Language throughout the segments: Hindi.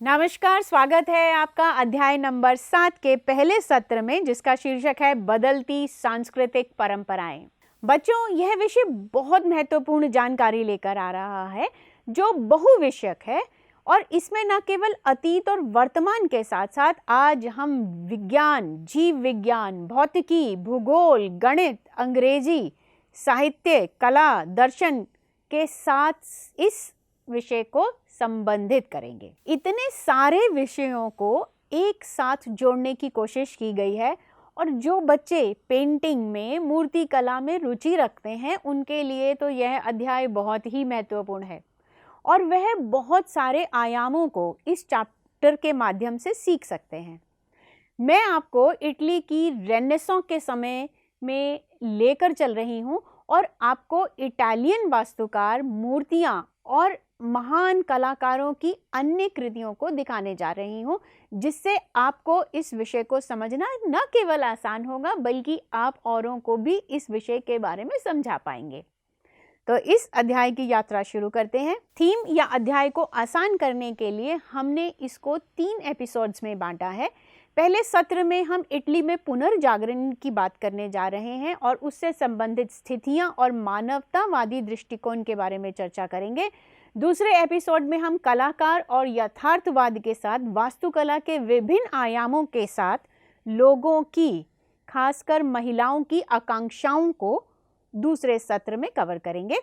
नमस्कार, स्वागत है आपका अध्याय नंबर 7 के पहले सत्र में, जिसका शीर्षक है बदलती सांस्कृतिक परंपराएं। बच्चों, यह विषय बहुत महत्वपूर्ण जानकारी लेकर आ रहा है जो बहुविषयक है और इसमें न केवल अतीत और वर्तमान के साथ साथ आज हम विज्ञान, जीव विज्ञान, भौतिकी, भूगोल, गणित, अंग्रेजी, साहित्य, कला, दर्शन के साथ इस विषय को संबंधित करेंगे। इतने सारे विषयों को एक साथ जोड़ने की कोशिश की गई है और जो बच्चे पेंटिंग में, मूर्ति कला में रुचि रखते हैं उनके लिए तो यह अध्याय बहुत ही महत्वपूर्ण है और वह बहुत सारे आयामों को इस चैप्टर के माध्यम से सीख सकते हैं। मैं आपको इटली की रेनेसां के समय में लेकर चल रही हूँ और आपको इटालियन वास्तुकार, मूर्तियाँ और महान कलाकारों की अन्य कृतियों को दिखाने जा रही हूँ, जिससे आपको इस विषय को समझना न केवल आसान होगा बल्कि आप औरों को भी इस विषय के बारे में समझा पाएंगे। तो इस अध्याय की यात्रा शुरू करते हैं। थीम या अध्याय को आसान करने के लिए हमने इसको 3 एपिसोड्स में बांटा है। पहले सत्र में हम इटली में पुनर्जागरण की बात करने जा रहे हैं और उससे संबंधित स्थितियां और मानवतावादी दृष्टिकोण के बारे में चर्चा करेंगे। दूसरे एपिसोड में हम कलाकार और यथार्थवाद के साथ वास्तुकला के विभिन्न आयामों के साथ लोगों की, खासकर महिलाओं की आकांक्षाओं को दूसरे सत्र में कवर करेंगे।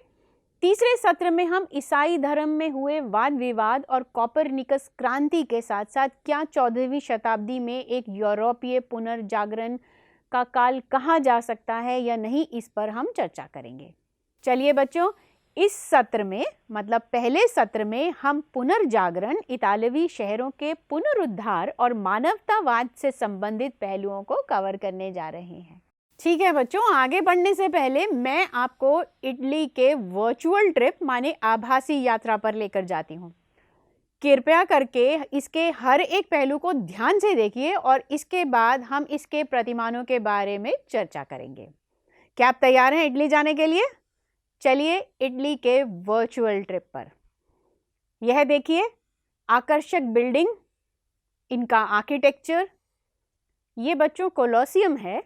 तीसरे सत्र में हम ईसाई धर्म में हुए वाद विवाद और कोपरनिकस क्रांति के साथ साथ क्या 14वीं शताब्दी में एक यूरोपीय पुनर्जागरण का काल कहा जा सकता है या नहीं, इस पर हम चर्चा करेंगे। चलिए बच्चों, इस सत्र में मतलब पहले सत्र में हम पुनर्जागरण, इतालवी शहरों के पुनरुद्धार और मानवतावाद से संबंधित पहलुओं को कवर करने जा रहे हैं। ठीक है बच्चों, आगे बढ़ने से पहले मैं आपको इटली के वर्चुअल ट्रिप माने आभासी यात्रा पर लेकर जाती हूँ। कृपया करके इसके हर एक पहलू को ध्यान से देखिए और इसके बाद हम इसके प्रतिमानों के बारे में चर्चा करेंगे। क्या आप तैयार हैं इटली जाने के लिए? चलिए इटली के वर्चुअल ट्रिप पर। यह देखिए आकर्षक बिल्डिंग, इनका आर्किटेक्चर। ये बच्चों कोलोसियम है।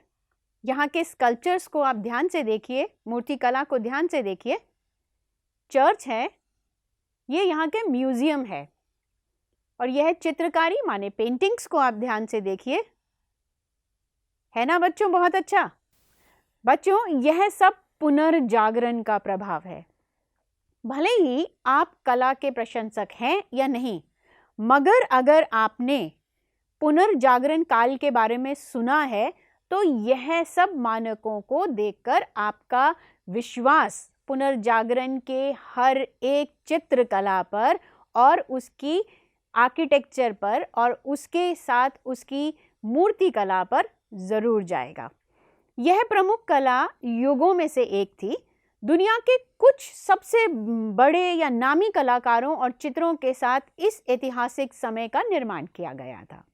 यहाँ के स्कल्पचर्स को आप ध्यान से देखिए, मूर्तिकला को ध्यान से देखिए। चर्च है, ये यहाँ के म्यूजियम है और यह चित्रकारी माने पेंटिंग्स को आप ध्यान से देखिए। है ना बच्चों, बहुत अच्छा। बच्चों, यह सब पुनर्जागरण का प्रभाव है। भले ही आप कला के प्रशंसक हैं या नहीं, मगर अगर आपने पुनर्जागरण काल के बारे में सुना है तो यह सब मानकों को देखकर आपका विश्वास पुनर्जागरण के हर एक चित्रकला पर और उसकी आर्किटेक्चर पर और उसके साथ उसकी मूर्तिकला पर जरूर जाएगा। यह प्रमुख कला युगों में से एक थी। दुनिया के कुछ सबसे बड़े या नामी कलाकारों और चित्रों के साथ इस ऐतिहासिक समय का निर्माण किया गया था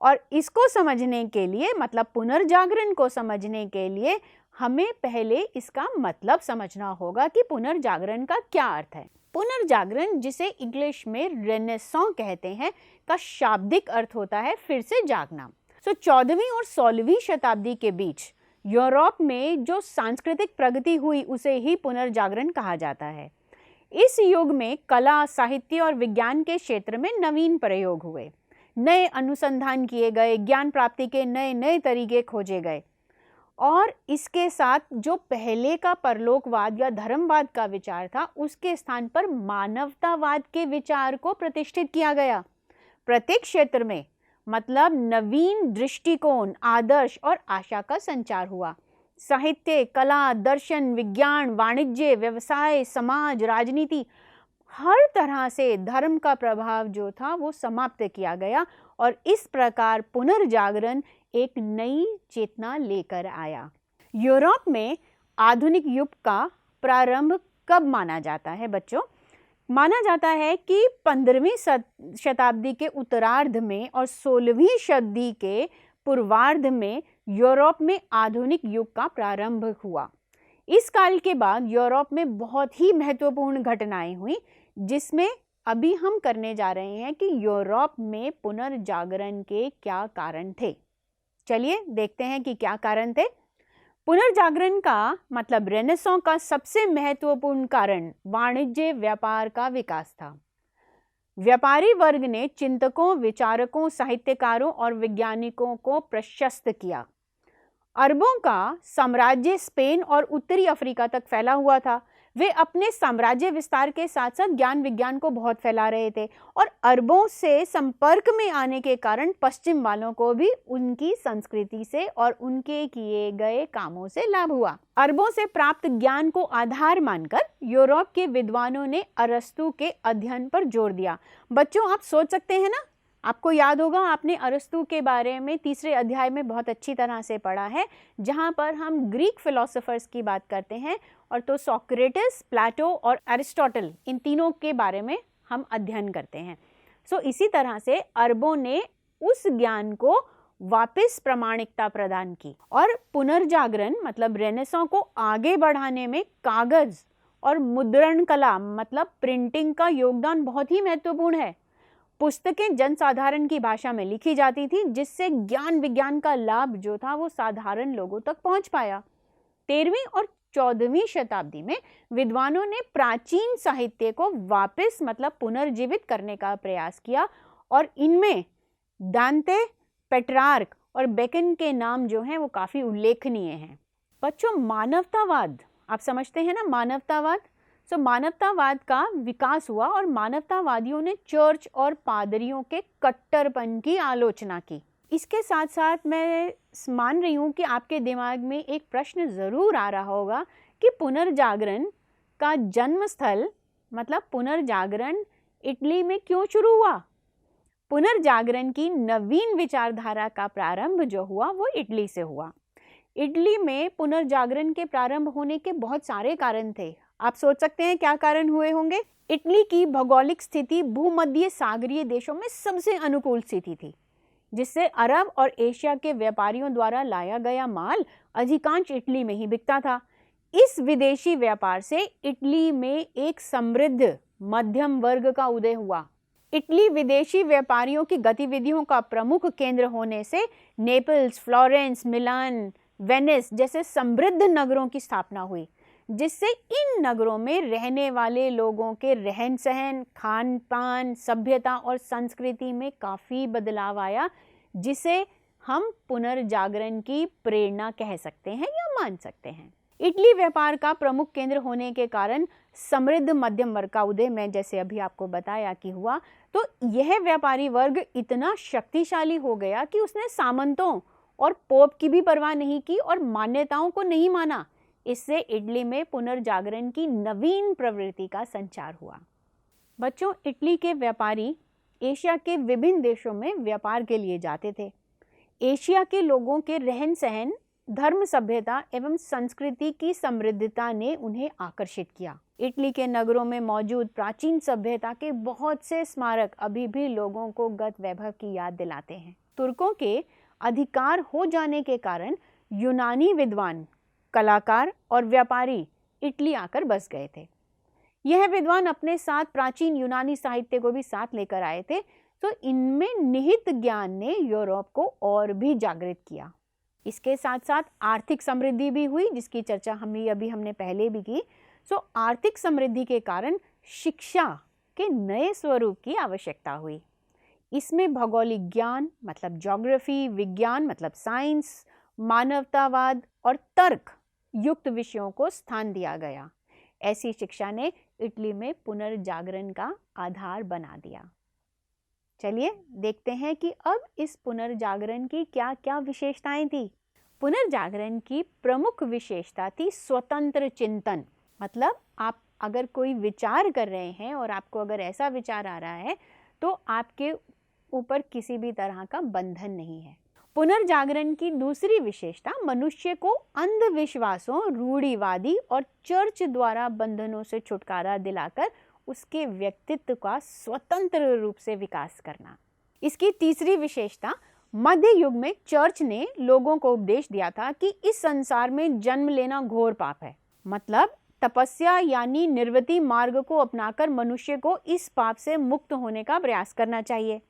और इसको समझने के लिए, मतलब पुनर्जागरण को समझने के लिए, हमें पहले इसका मतलब समझना होगा कि पुनर्जागरण का क्या अर्थ है। पुनर्जागरण, जिसे इंग्लिश में रेनेसां कहते हैं, का शाब्दिक अर्थ होता है फिर से जागना। 14वीं और 16वीं शताब्दी के बीच यूरोप में जो सांस्कृतिक प्रगति हुई उसे ही पुनर्जागरण कहा जाता है। इस युग में कला, साहित्य और विज्ञान के क्षेत्र में नवीन प्रयोग हुए, नए अनुसंधान किए गए, ज्ञान प्राप्ति के नए नए तरीके खोजे गए और इसके साथ जो पहले का परलोकवाद या धर्मवाद का विचार था उसके स्थान पर मानवतावाद के विचार को प्रतिष्ठित किया गया। प्रत्येक क्षेत्र में मतलब नवीन दृष्टिकोण, आदर्श और आशा का संचार हुआ। साहित्य, कला, दर्शन, विज्ञान, वाणिज्य, व्यवसाय, समाज, राजनीति, हर तरह से धर्म का प्रभाव जो था वो समाप्त किया गया और इस प्रकार पुनर्जागरण एक नई चेतना लेकर आया। यूरोप में आधुनिक युग का प्रारंभ कब माना जाता है बच्चों? माना जाता है कि 15वीं शताब्दी के उत्तरार्ध में और 16वीं शताब्दी के पूर्वार्ध में यूरोप में आधुनिक युग का प्रारंभ हुआ। इस काल के बाद यूरोप में बहुत ही महत्वपूर्ण घटनाएं हुई जिसमें अभी हम करने जा रहे हैं कि यूरोप में पुनर्जागरण के क्या कारण थे। चलिए देखते हैं कि क्या कारण थे। पुनर्जागरण का मतलब रेनेसां का सबसे महत्वपूर्ण कारण वाणिज्य व्यापार का विकास था। व्यापारी वर्ग ने चिंतकों, विचारकों, साहित्यकारों और वैज्ञानिकों को प्रशस्त किया। अरबों का साम्राज्य स्पेन और उत्तरी अफ्रीका तक फैला हुआ था। वे अपने साम्राज्य विस्तार के साथ साथ ज्ञान विज्ञान को बहुत फैला रहे थे और अरबों से संपर्क में आने के कारण पश्चिम वालों को भी उनकी संस्कृति से और उनके किए गए कामों से लाभ हुआ। अरबों से प्राप्त ज्ञान को आधार मानकर यूरोप के विद्वानों ने अरस्तु के अध्ययन पर जोर दिया। बच्चों, आप सोच सकते हैं ना, आपको याद होगा आपने अरस्तु के बारे में तीसरे अध्याय में बहुत अच्छी तरह से पढ़ा है, जहां पर हम ग्रीक फिलोसोफर्स की बात करते हैं और तो सोक्रेटिस, प्लेटो और एरिस्टोटल, इन तीनों के बारे में हम अध्ययन करते हैं। इसी तरह से अरबों ने उस ज्ञान को वापस प्रामाणिकता प्रदान की और पुनर्जागरण मतलब रेनेसां को आगे बढ़ाने में कागज और मुद्रण कला मतलब प्रिंटिंग का योगदान बहुत ही महत्वपूर्ण है। पुस्तकें जनसाधारण की भाषा में लिखी जाती थी, जिससे ज्ञान विज्ञान का लाभ जो था वो साधारण लोगों तक पहुंच पाया। 13वीं और 14वीं शताब्दी में विद्वानों ने प्राचीन साहित्य को वापस मतलब पुनर्जीवित करने का प्रयास किया और इनमें दांते, पेट्रार्क और बेकन के नाम जो हैं वो काफी उल्लेखनीय हैं। बच्चों, मानवतावाद आप समझते हैं ना, मानवतावाद। मानवतावाद का विकास हुआ और मानवतावादियों ने चर्च और पादरियों के कट्टरपन की आलोचना की। इसके साथ साथ मैं मान रही हूँ कि आपके दिमाग में एक प्रश्न जरूर आ रहा होगा कि पुनर्जागरण का जन्म स्थल मतलब पुनर्जागरण इटली में क्यों शुरू हुआ। पुनर्जागरण की नवीन विचारधारा का प्रारंभ जो हुआ वो इटली से हुआ। इटली में पुनर्जागरण के प्रारंभ होने के बहुत सारे कारण थे। आप सोच सकते हैं क्या कारण हुए होंगे। इटली की भौगोलिक स्थिति भूमध्य सागरीय देशों में सबसे अनुकूल स्थिति थी, जिससे अरब और एशिया के व्यापारियों द्वारा लाया गया माल अधिकांश इटली में ही बिकता था। इस विदेशी व्यापार से इटली में एक समृद्ध मध्यम वर्ग का उदय हुआ। इटली विदेशी व्यापारियों की गतिविधियों का प्रमुख केंद्र होने से नेपल्स, फ्लोरेंस, मिलान, वेनिस जैसे समृद्ध नगरों की स्थापना हुई, जिससे इन नगरों में रहने वाले लोगों के रहन सहन, खान पान, सभ्यता और संस्कृति में काफ़ी बदलाव आया, जिसे हम पुनर्जागरण की प्रेरणा कह सकते हैं या मान सकते हैं। इटली व्यापार का प्रमुख केंद्र होने के कारण समृद्ध मध्यम वर्ग का उदय मैं जैसे अभी आपको बताया कि हुआ, तो यह व्यापारी वर्ग इतना शक्तिशाली हो गया कि उसने सामंतों और पोप की भी परवाह नहीं की और मान्यताओं को नहीं माना। इससे इटली में पुनर्जागरण की नवीन प्रवृत्ति का संचार हुआ। बच्चों, इटली के व्यापारी एशिया के विभिन्न देशों में व्यापार के लिए जाते थे। एशिया के लोगों के रहन सहन, धर्म, सभ्यता एवं संस्कृति की समृद्धता ने उन्हें आकर्षित किया। इटली के नगरों में मौजूद प्राचीन सभ्यता के बहुत से स्मारक अभी भी लोगों को गत वैभव की याद दिलाते हैं। तुर्कों के अधिकार हो जाने के कारण यूनानी विद्वान, कलाकार और व्यापारी इटली आकर बस गए थे। यह विद्वान अपने साथ प्राचीन यूनानी साहित्य को भी साथ लेकर आए थे, तो इनमें निहित ज्ञान ने यूरोप को और भी जागृत किया। इसके साथ साथ आर्थिक समृद्धि भी हुई, जिसकी चर्चा हमने पहले भी की। आर्थिक समृद्धि के कारण शिक्षा के नए स्वरूप की आवश्यकता हुई। इसमें भौगोलिक ज्ञान मतलब ज्योग्राफी, विज्ञान मतलब साइंस, मानवतावाद और तर्क युक्त विषयों को स्थान दिया गया। ऐसी शिक्षा ने इटली में पुनर्जागरण का आधार बना दिया। चलिए देखते हैं कि अब इस पुनर्जागरण की क्या क्या विशेषताएं थी। पुनर्जागरण की प्रमुख विशेषता थी स्वतंत्र चिंतन। मतलब आप अगर कोई विचार कर रहे हैं और आपको अगर ऐसा विचार आ रहा है तो आपके ऊपर किसी भी तरह का बंधन नहीं है। पुनर्जागरण की दूसरी विशेषता मनुष्य को अंधविश्वासों, रूढ़िवादी और चर्च द्वारा बंधनों से छुटकारा दिलाकर उसके व्यक्तित्व का स्वतंत्र रूप से विकास करना। इसकी तीसरी विशेषता मध्य युग में चर्च ने लोगों को उपदेश दिया था कि इस संसार में जन्म लेना घोर पाप है। मतलब तपस्या यानी निर्वृति मार्ग को अपनाकर मनुष्य को इस पाप से मुक्त होने का प्रयास करना चाहिए।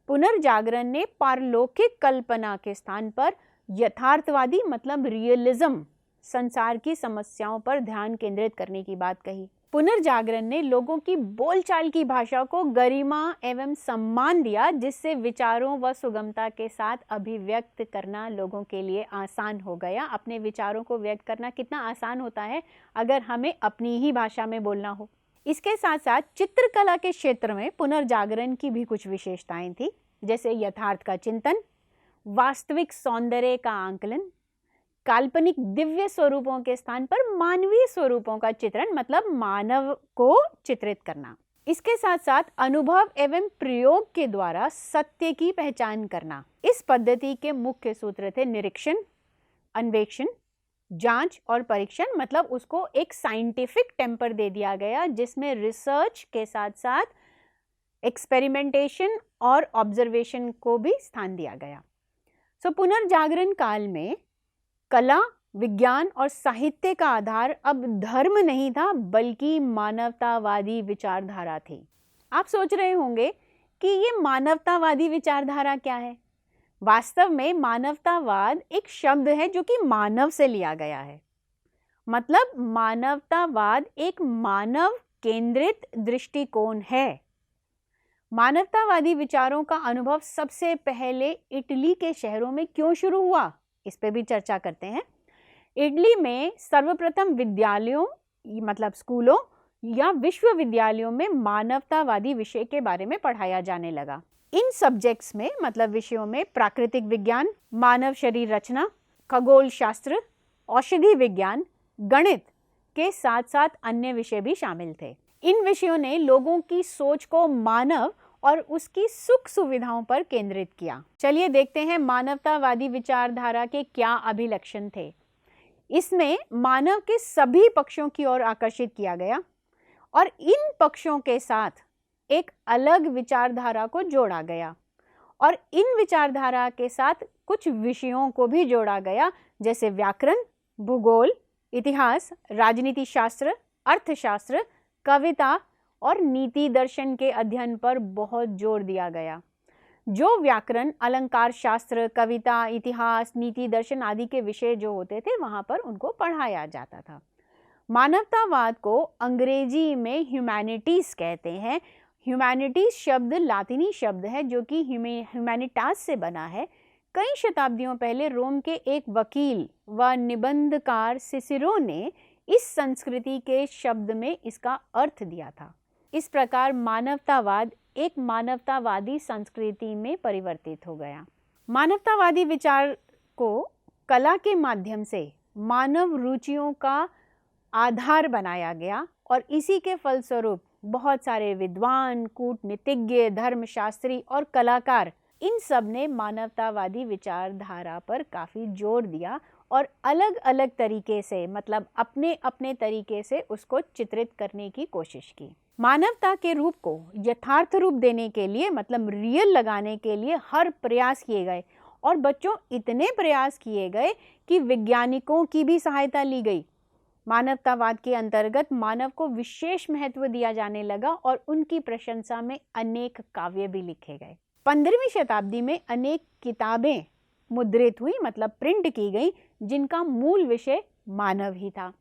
पुनर्जागरण ने पारलौकिक कल्पना के स्थान पर यथार्थवादी मतलब रियलिज्म संसार की समस्याओं पर ध्यान केंद्रित करने की बात कही। पुनर्जागरण ने लोगों की बोलचाल की भाषा को गरिमा एवं सम्मान दिया, जिससे विचारों व सुगमता के साथ अभिव्यक्त करना लोगों के लिए आसान हो गया। अपने विचारों को व्यक्त करना कितना आसान होता है अगर हमें अपनी ही भाषा में बोलना हो। इसके साथ साथ चित्रकला के क्षेत्र में पुनर्जागरण की भी कुछ विशेषताएं थी, जैसे यथार्थ का चिंतन, वास्तविक सौंदर्य का आंकलन, काल्पनिक दिव्य स्वरूपों के स्थान पर मानवीय स्वरूपों का चित्रण मतलब मानव को चित्रित करना। इसके साथ साथ अनुभव एवं प्रयोग के द्वारा सत्य की पहचान करना। इस पद्धति के मुख्य सूत्र थे निरीक्षण, अन्वेषण, जांच और परीक्षण, मतलब उसको एक साइंटिफिक टेम्पर दे दिया गया जिसमें रिसर्च के साथ साथ एक्सपेरिमेंटेशन और ऑब्जर्वेशन को भी स्थान दिया गया। पुनर्जागरण काल में कला, विज्ञान और साहित्य का आधार अब धर्म नहीं था बल्कि मानवतावादी विचारधारा थी। आप सोच रहे होंगे कि ये मानवतावादी विचारधारा क्या है। वास्तव में मानवतावाद एक शब्द है जो कि मानव से लिया गया है। मतलब मानवतावाद एक मानव केंद्रित दृष्टिकोण है। मानवतावादी विचारों का अनुभव सबसे पहले इटली के शहरों में क्यों शुरू हुआ, इस पे भी चर्चा करते हैं। इटली में सर्वप्रथम विद्यालयों मतलब स्कूलों या विश्वविद्यालयों में मानवतावादी विषय के बारे में पढ़ाया जाने लगा। इन सब्जेक्ट्स में मतलब विषयों में प्राकृतिक विज्ञान, मानव शरीर रचना, खगोल शास्त्र, औषधि विज्ञान, गणित के साथ साथ अन्य विषय भी शामिल थे। इन विषयों ने लोगों की सोच को मानव और उसकी सुख सुविधाओं पर केंद्रित किया। चलिए देखते हैं मानवतावादी विचारधारा के क्या अभिलक्षण थे। इसमें मानव के सभी पक्षों की ओर आकर्षित किया गया और इन पक्षों के साथ एक अलग विचारधारा को जोड़ा गया और इन विचारधारा के साथ कुछ विषयों को भी जोड़ा गया, जैसे व्याकरण, भूगोल, इतिहास, राजनीति शास्त्र, अर्थशास्त्र, कविता और नीति दर्शन के अध्ययन पर बहुत जोर दिया गया। जो व्याकरण, अलंकार शास्त्र, कविता, इतिहास, नीति दर्शन आदि के विषय जो होते थे वहां पर उनको पढ़ाया जाता था। मानवतावाद को अंग्रेजी में ह्यूमैनिटीज कहते हैं। ह्यूमैनिटीज शब्द लातिनी शब्द है जो कि ह्यूमैनिटास से बना है। कई शताब्दियों पहले रोम के एक वकील व निबंधकार सिसिरो ने इस संस्कृति के शब्द में इसका अर्थ दिया था। इस प्रकार मानवतावाद एक मानवतावादी संस्कृति में परिवर्तित हो गया। मानवतावादी विचार को कला के माध्यम से मानव रुचियों का आधार बनाया गया और इसी के फलस्वरूप बहुत सारे विद्वान, कूटनीतिज्ञ, धर्मशास्त्री और कलाकार इन सब ने मानवतावादी विचारधारा पर काफ़ी जोर दिया और अलग अलग तरीके से मतलब अपने अपने तरीके से उसको चित्रित करने की कोशिश की। मानवता के रूप को यथार्थ रूप देने के लिए मतलब रियल लगाने के लिए हर प्रयास किए गए और बच्चों इतने प्रयास किए गए कि वैज्ञानिकों की भी सहायता ली गई। मानवतावाद के अंतर्गत मानव को विशेष महत्व दिया जाने लगा और उनकी प्रशंसा में अनेक काव्य भी लिखे गए। 15वीं शताब्दी में अनेक किताबें मुद्रित हुई मतलब प्रिंट की गई जिनका मूल विषय मानव ही था।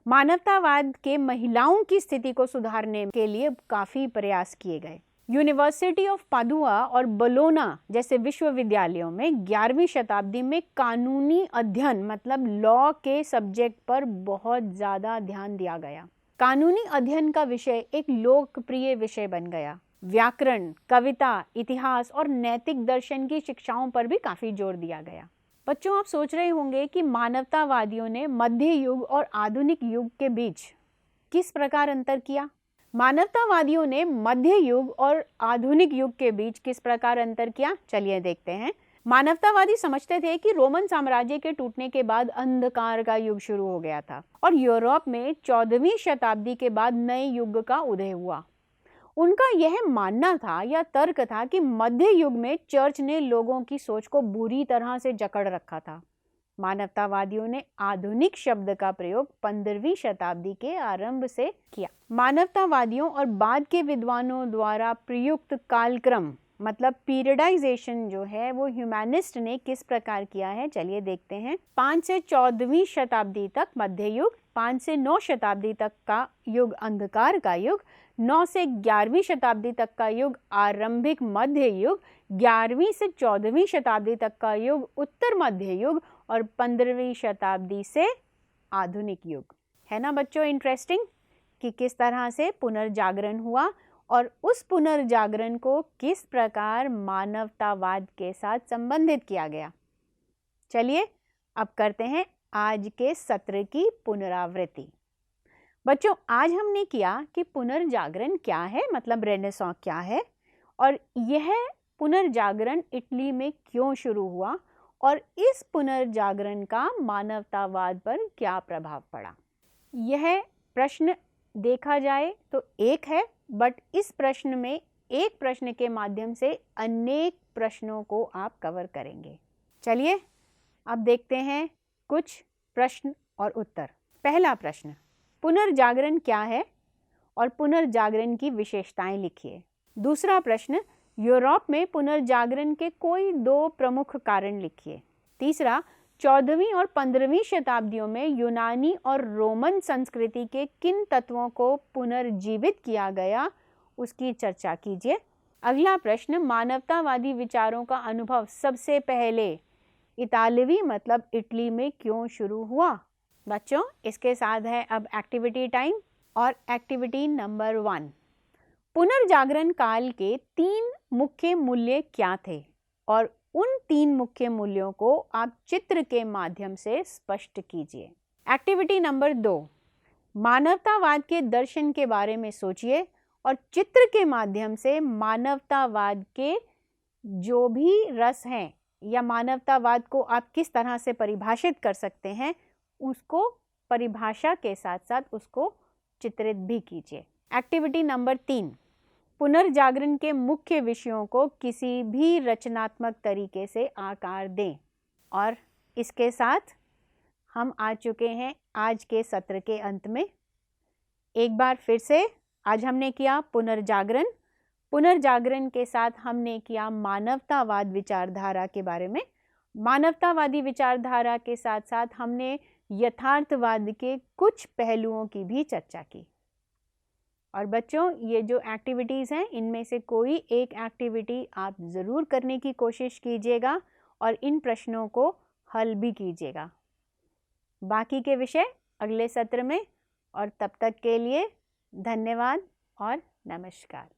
मानवतावाद के महिलाओं की स्थिति को सुधारने के लिए काफ़ी प्रयास किए गए। यूनिवर्सिटी ऑफ पादुआ और बोलोना जैसे विश्वविद्यालयों में 11वीं शताब्दी में कानूनी अध्ययन मतलब लॉ के सब्जेक्ट पर बहुत ज़्यादा ध्यान दिया गया। कानूनी अध्ययन का विषय एक लोकप्रिय विषय बन गया। व्याकरण, कविता, इतिहास और नैतिक दर्शन की शिक्षाओं पर भी काफ़ी जोर दिया गया। बच्चों, आप सोच रहे होंगे कि मानवतावादियों ने मध्य युग और आधुनिक युग के बीच किस प्रकार अंतर किया। मानवतावादियों ने मध्य युग और आधुनिक युग के बीच किस प्रकार अंतर किया, चलिए देखते हैं। मानवतावादी समझते थे कि रोमन साम्राज्य के टूटने के बाद अंधकार का युग शुरू हो गया था और यूरोप में 14वीं शताब्दी के बाद नए युग का उदय हुआ। उनका यह मानना था या तर्क था कि मध्य युग में चर्च ने लोगों की सोच को बुरी तरह से जकड़ रखा था। मानवतावादियों ने आधुनिक शब्द का प्रयोग 15वीं शताब्दी के आरंभ से किया। मानवतावादियों और बाद के विद्वानों द्वारा प्रयुक्त कालक्रम मतलब पीरियडाइजेशन जो है वो ह्यूमैनिस्ट ने किस प्रकार किया है, चलिए देखते हैं। 5 से 14वीं शताब्दी तक मध्य युग, 5 से 9 शताब्दी तक का युग अंधकार का युग, 9 से 11वीं शताब्दी तक का युग आरंभिक मध्य युग, 11वीं से 14वीं शताब्दी तक का युग उत्तर मध्य युग और 15वीं शताब्दी से आधुनिक युग। है ना बच्चों इंटरेस्टिंग कि किस तरह से पुनर्जागरण हुआ और उस पुनर्जागरण को किस प्रकार मानवतावाद के साथ संबंधित किया गया। चलिए अब करते हैं आज के सत्र की पुनरावृत्ति। बच्चों आज हमने किया कि पुनर्जागरण क्या है, मतलब रेनेसां क्या है, और यह पुनर्जागरण इटली में क्यों शुरू हुआ और इस पुनर्जागरण का मानवतावाद पर क्या प्रभाव पड़ा। यह प्रश्न देखा जाए तो एक है, बट इस प्रश्न में एक प्रश्न के माध्यम से अनेक प्रश्नों को आप कवर करेंगे। चलिए अब देखते हैं कुछ प्रश्न और उत्तर। पहला प्रश्न, पुनर्जागरण क्या है और पुनर्जागरण की विशेषताएं लिखिए। दूसरा प्रश्न, यूरोप में पुनर्जागरण के कोई 2 प्रमुख कारण लिखिए। तीसरा, 14वीं और 15वीं शताब्दियों में यूनानी और रोमन संस्कृति के किन तत्वों को पुनर्जीवित किया गया उसकी चर्चा कीजिए। अगला प्रश्न, मानवतावादी विचारों का अनुभव सबसे पहले इतालवी मतलब इटली में क्यों शुरू हुआ। बच्चों इसके साथ है अब एक्टिविटी टाइम और एक्टिविटी नंबर 1, पुनर्जागरण काल के 3 मुख्य मूल्य क्या थे और उन 3 मुख्य मूल्यों को आप चित्र के माध्यम से स्पष्ट कीजिए। एक्टिविटी नंबर 2, मानवतावाद के दर्शन के बारे में सोचिए और चित्र के माध्यम से मानवतावाद के जो भी रस हैं या मानवतावाद को आप किस तरह से परिभाषित कर सकते हैं उसको परिभाषा के साथ साथ उसको चित्रित भी कीजिए। एक्टिविटी नंबर 3, पुनर्जागरण के मुख्य विषयों को किसी भी रचनात्मक तरीके से आकार दें। और इसके साथ हम आ चुके हैं आज के सत्र के अंत में। एक बार फिर से आज हमने किया पुनर्जागरण, पुनर्जागरण के साथ हमने किया मानवतावाद विचारधारा के बारे में, मानवतावादी विचारधारा के साथ साथ हमने यथार्थवाद के कुछ पहलुओं की भी चर्चा की। और बच्चों ये जो एक्टिविटीज़ हैं इनमें से कोई एक एक्टिविटी आप ज़रूर करने की कोशिश कीजिएगा और इन प्रश्नों को हल भी कीजिएगा। बाकी के विषय अगले सत्र में, और तब तक के लिए धन्यवाद और नमस्कार।